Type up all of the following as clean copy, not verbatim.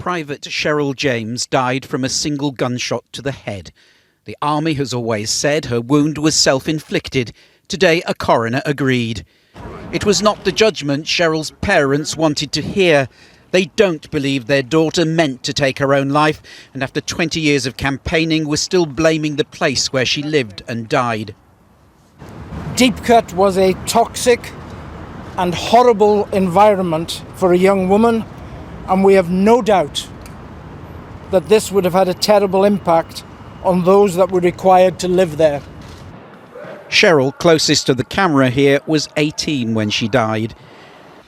Private Cheryl James died from a single gunshot to the head. The army has always said her wound was self-inflicted. Today, a coroner agreed. It was not the judgment Cheryl's parents wanted to hear. They don't believe their daughter meant to take her own life, and after 20 years of campaigning, were still blaming the place where she lived and died. Deepcut was a toxic and horrible environment for a young woman, and we have no doubt that this would have had a terrible impact on those that were required to live there. Cheryl, closest to the camera here, was 18 when she died.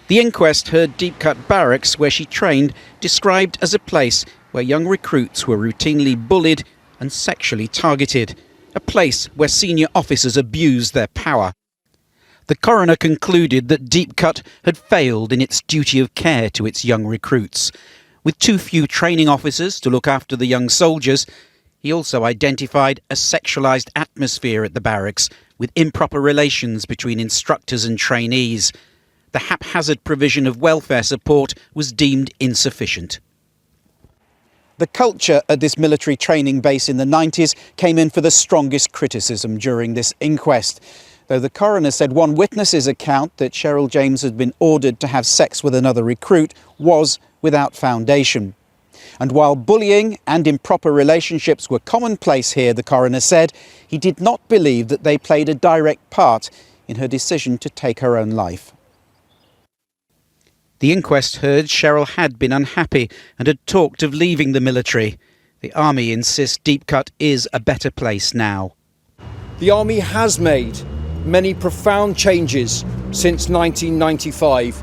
The inquest heard Deepcut Barracks, where she trained, described as a place where young recruits were routinely bullied and sexually targeted, a place where senior officers abused their power. The coroner concluded that Deepcut had failed in its duty of care to its young recruits. With too few training officers to look after the young soldiers, he also identified a sexualised atmosphere at the barracks, with improper relations between instructors and trainees. The haphazard provision of welfare support was deemed insufficient. The culture at this military training base in the 90s came in for the strongest criticism during this inquest, though the coroner said one witness's account that Cheryl James had been ordered to have sex with another recruit was without foundation. And while bullying and improper relationships were commonplace here, the coroner said, he did not believe that they played a direct part in her decision to take her own life. The inquest heard Cheryl had been unhappy and had talked of leaving the military. The army insists Deepcut is a better place now. The army has made many profound changes since 1995,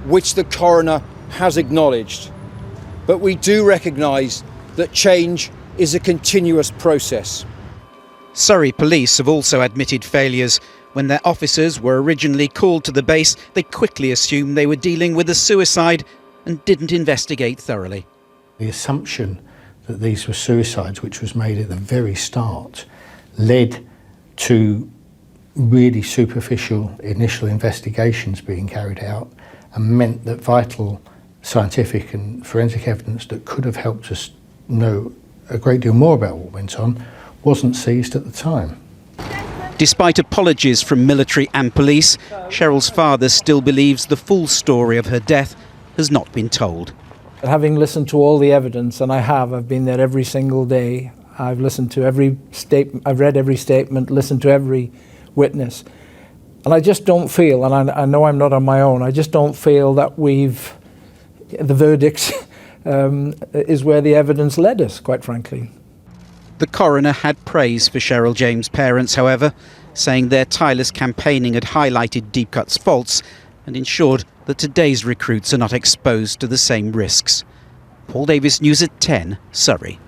which the coroner has acknowledged. But we do recognise that change is a continuous process. Surrey police have also admitted failures. When their officers were originally called to the base, they quickly assumed they were dealing with a suicide and didn't investigate thoroughly. The assumption that these were suicides, which was made at the very start, led to really superficial initial investigations being carried out and meant that vital scientific and forensic evidence that could have helped us know a great deal more about what went on wasn't seized at the time. Despite apologies from military and police, Cheryl's father still believes the full story of her death has not been told. Having listened to all the evidence, and I've been there every single day, I've listened to every statement, I've read every statement, listened to every witness, and I just don't feel, and I know I'm not on my own, I just don't feel that the verdict is where the evidence led us, quite frankly. The coroner had praise for Cheryl James' parents, however, saying their tireless campaigning had highlighted Deepcut's faults and ensured that today's recruits are not exposed to the same risks. Paul Davis, News at 10, Surrey.